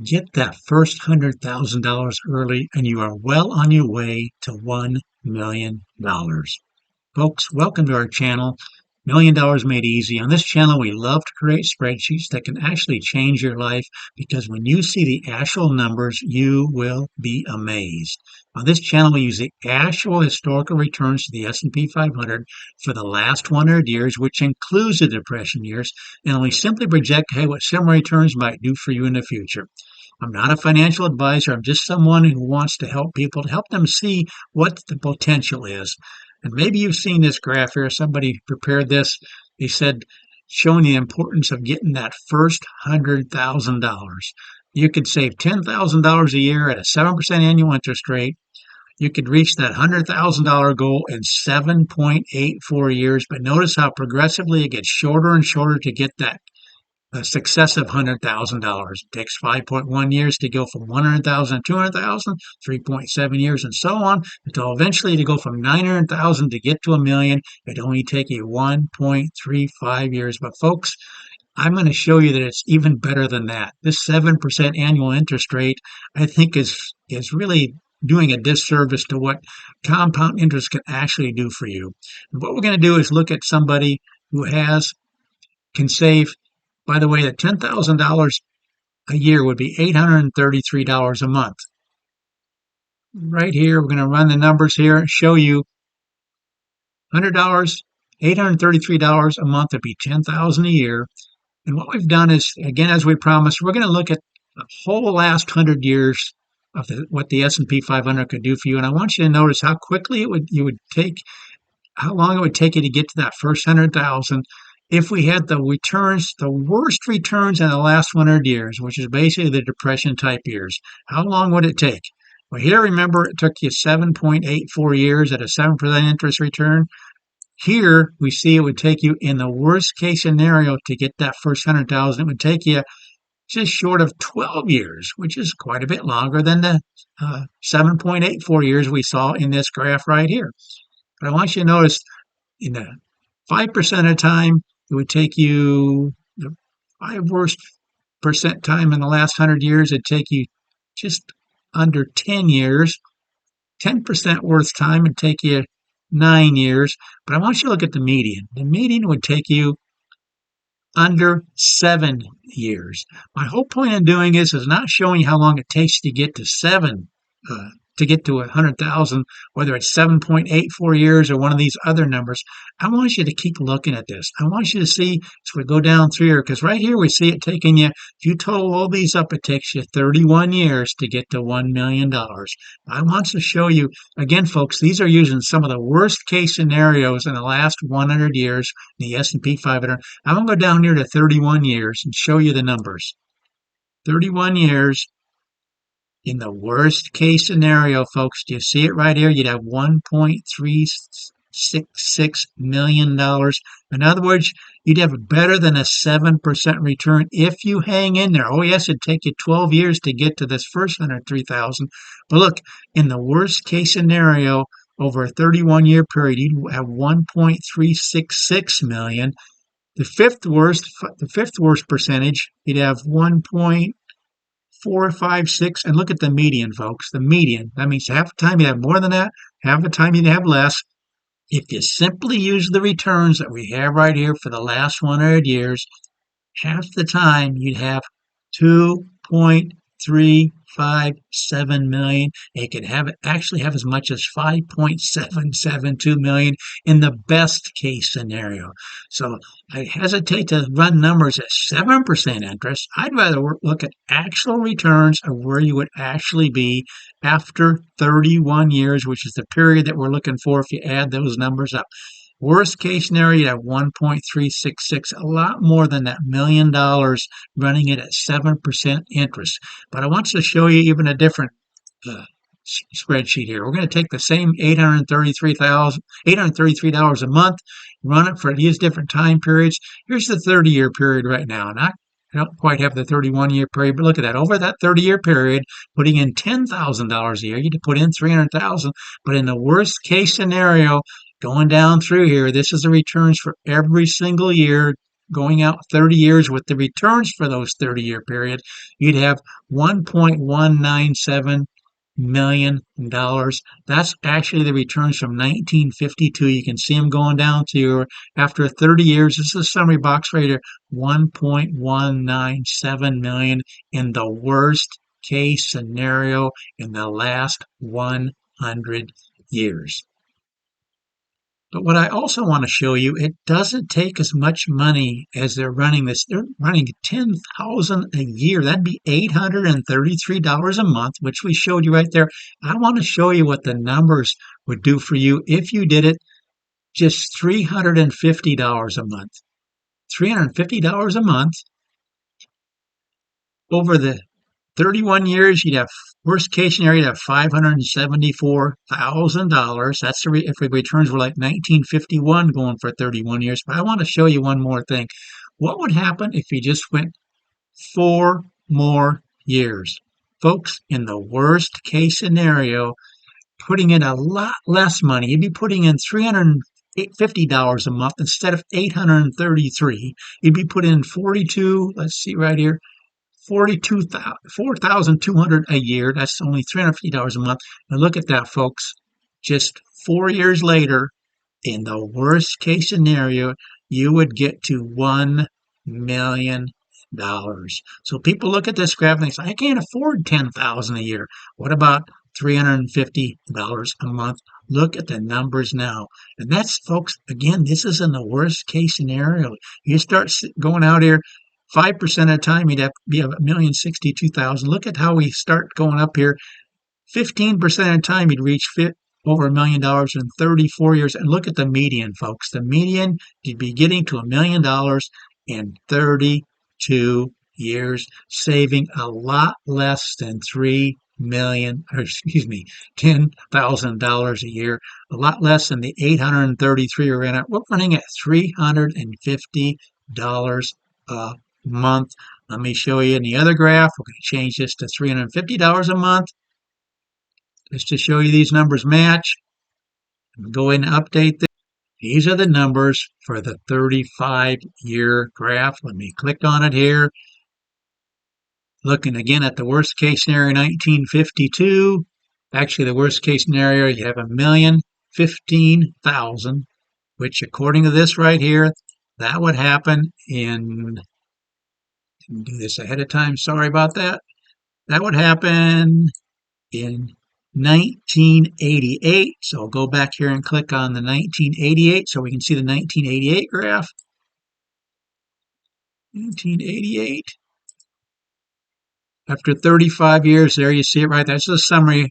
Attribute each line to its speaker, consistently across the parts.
Speaker 1: Get that first $100,000 early, and you are well on your way to $1 million. Folks, welcome to our channel, $1 Million Made Easy. On this channel, we love to create spreadsheets that can actually change your life because when you see the actual numbers, you will be amazed. On this channel, we use the actual historical returns to the S&P 500 for the last 100 years, which includes the Depression years, and we simply project, hey, what similar returns might do for you in the future. I'm not a financial advisor. I'm just someone who wants to help people, to help them see what the potential is. And maybe you've seen this graph here. Somebody prepared this. They said, showing the importance of getting that first $100,000. You could save $10,000 a year at a 7% annual interest rate. You could reach that $100,000 goal in 7.84 years. But notice how progressively it gets shorter and shorter to get that a successive $100,000. It takes 5.1 years to go from 100,000 to 200,000, 3.7 years, and so on, until eventually to go from 900,000 to get to a million. It only take you 1.35 years. But folks, I'm going to show you that it's even better than that. This 7% annual interest rate, I think, is really doing a disservice to what compound interest can actually do for you. And what we're going to do is look at somebody who can save. By the way, that $10,000 a year would be $833 a month. Right here, we're going to run the numbers here and show you $100, $833 a month would be $10,000 a year. And what we've done is, again, as we promised, we're going to look at the whole last 100 years of what the S&P 500 could do for you. And I want you to notice how quickly how long it would take you to get to that first 100,000 if we had the worst returns in the last 100 years, which is basically the Depression type years. How long would it take? Well, here, remember, it took you 7.84 years at a 7% interest return. Here, we see it would take you, in the worst case scenario, to get that first 100,000, it would take you just short of 12 years, which is quite a bit longer than the 7.84 years we saw in this graph right here. But I want you to notice, in the 5% of the time, it would take you the 5 worst percent time in the last 100 years. It'd take you just under 10 years. 10% worst time would take you 9 years. But I want you to look at the median. The median would take you under 7 years. My whole point in doing this is not showing you how long it takes to get to to get to 100,000, whether it's 7.84 years or one of these other numbers. I want you to keep looking at this. I want you to see as we go down through here, because right here we see it taking you, if you total all these up, it takes you 31 years to get to $1 million. I want to show you, again, folks, these are using some of the worst case scenarios in the last 100 years, the S&P 500. I'm going to go down here to 31 years and show you the numbers. 31 years. In the worst case scenario, folks, do you see it right here? You'd have $1.366 million. In other words, you'd have better than a 7% return if you hang in there. Oh, yes, it'd take you 12 years to get to this first 103,000. But look, in the worst case scenario, over a 31-year period, you'd have 1.366 million. The fifth worst percentage, you'd have 1.456, and look at the median, folks. The median. That means half the time you have more than that, half the time you have less. If you simply use the returns that we have right here for the last 100 years, half the time you'd have 2.357 million. It could actually have as much as 5.772 million in the best case scenario. So I hesitate to run numbers at 7% interest. I'd rather look at actual returns of where you would actually be after 31 years, which is the period that we're looking for if you add those numbers up. Worst case scenario, you have 1.366, a lot more than that $1 million running it at 7% interest. But I want to show you even a different spreadsheet here. We're going to take the same $833 a month, run it for these different time periods. Here's the 30-year period right now. And I don't quite have the 31-year period, but look at that. Over that 30-year period, putting in $10,000 a year, you'd put in $300,000. But in the worst case scenario, going down through here, this is the returns for every single year going out 30 years with the returns for those 30-year period, you'd have $1.197 million. That's actually the returns from 1952. You can see them going down to after 30 years. This is a summary box right here. 1.197 million in the worst case scenario in the last 100 years. But what I also want to show you, it doesn't take as much money as they're running this. They're running 10,000 a year. That'd be $833 a month, which we showed you right there. I want to show you what the numbers would do for you if you did it just $350 a month. $350 a month over the 31 years, you'd have worst case scenario, you'd have $574,000. That's if the returns were like 1951 going for 31 years. But I want to show you one more thing. What would happen if you just went 4 more years? Folks, in the worst case scenario, putting in a lot less money, you'd be putting in $350 a month instead of $833. You'd be putting in 42, let's see right here, 4,200 a year. That's only $350 a month. And look at that, folks. Just 4 years later, in the worst case scenario, you would get to $1 million. So people look at this graph and they say, I can't afford $10,000 a year. What about $350 a month? Look at the numbers now. And that's, folks, again, this is in the worst case scenario. You start going out here, 5% of the time, you'd have to be $1,062,000. Look at how we start going up here. 15% of the time, you'd reach over $1 million in 34 years. And look at the median, folks. The median, you'd be getting to $1 million in 32 years, saving a lot less than $10,000 a year, a lot less than the $833 we're in. We're running at $350 a month. Let me show you in the other graph. We're going to change this to $350 a month just to show you these numbers match. Go ahead and update this. These are the numbers for the 35-year graph. Let me click on it here. Looking again at the worst case scenario, 1952. Actually, the worst case scenario, you have 1,015,000, which according to this right here, that would happen in, do this ahead of time, sorry about that. That would happen in 1988. So I'll go back here and click on the 1988 so we can see the 1988 graph. 1988. After 35 years, there you see it right there. That's a summary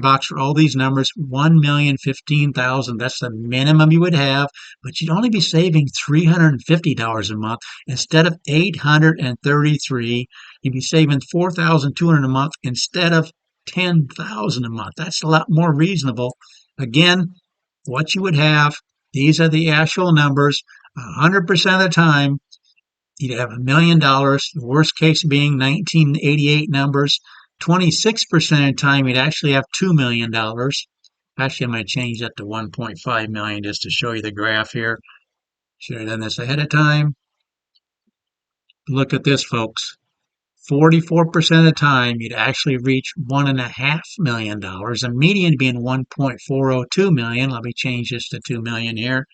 Speaker 1: box for all these numbers. 1,015,000. That's the minimum you would have, but you'd only be saving $350 a month instead of $833. You'd be saving $4,200 a month instead of $10,000 a month. That's a lot more reasonable. Again, what you would have, these are the actual numbers. 100% of the time, you'd have $1 million, the worst case being 1988 numbers. 26% of the time, you'd actually have $2 million. Actually, I'm going to change that to 1.5 million just to show you the graph here. Should have done this ahead of time. Look at this, folks. 44% of the time, you'd actually reach $1.5 million. The median being 1.402 million. Let me change this to 2 million here.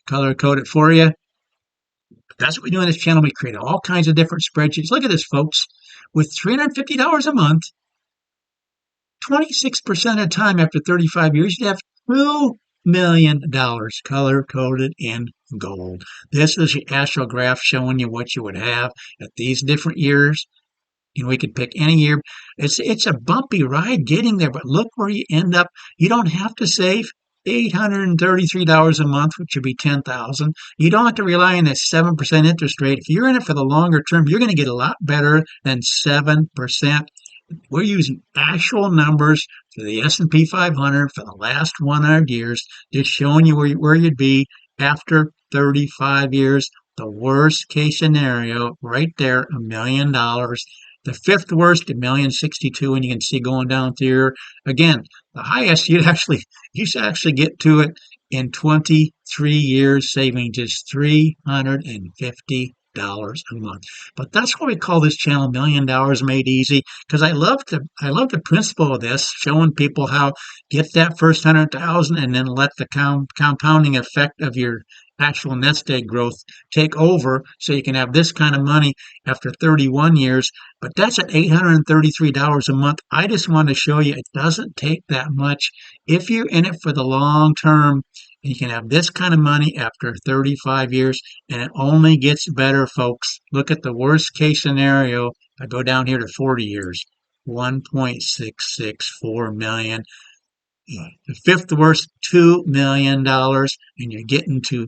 Speaker 1: Color code it for you. That's what we do on this channel. We create all kinds of different spreadsheets. Look at this, folks. With $350 a month, 26% of the time after 35 years, you'd have $2 million color-coded in gold. This is the actual graph showing you what you would have at these different years. You know, we could pick any year. It's a bumpy ride getting there, but look where you end up. You don't have to save $833 a month, which would be $10,000. You don't have to rely on this 7% interest rate. If you're in it for the longer term, you're going to get a lot better than 7%. We're using actual numbers for the S&P 500 for the last 100 years, just showing you where you'd be after 35 years. The worst case scenario, right there, $1 million. The fifth worst, $1,062,000, and you can see going down through here. Again, the highest you'd actually get to it in 23 years, saving just $350 a month. But that's why we call this channel $1 Million Made Easy, because I love the principle of this, showing people how get that first 100,000 and then let the compounding effect of your actual nest egg growth take over, so you can have this kind of money after 31 years. But that's at $833 a month. I just want to show you it doesn't take that much if you're in it for the long term. You can have this kind of money after 35 years, and it only gets better, folks. Look at the worst case scenario. I go down here to 40 years, 1.664 million. The fifth worst, $2 million, and you're getting to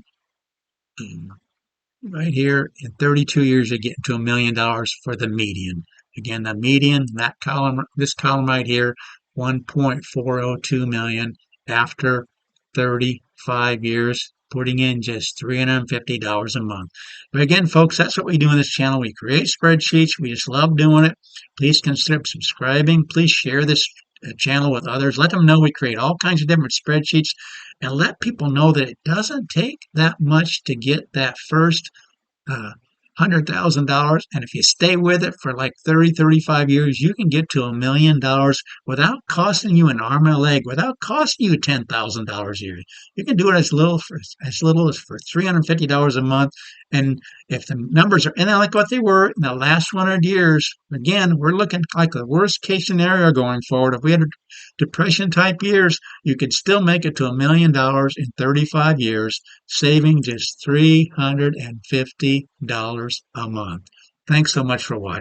Speaker 1: right here in 32 years, you're getting to $1 million for the median. Again, the median, that column, this column right here, 1.402 million after 35 years, putting in just $350 a month. But again, folks, that's what we do on this channel. We create spreadsheets. We just love doing it. Please consider subscribing. Please share this channel with others. Let them know we create all kinds of different spreadsheets, and let people know that it doesn't take that much to get that first $100,000. And if you stay with it for like 30, 35 years, you can get to $1 million without costing you an arm and a leg, without costing you $10,000 a year. You can do it as little as for $350 a month. And if the numbers are anything like what they were in the last 100 years, again, we're looking like the worst case scenario going forward. If we had a depression type years, you could still make it to $1 million in 35 years, saving just $350 a month. Thanks so much for watching.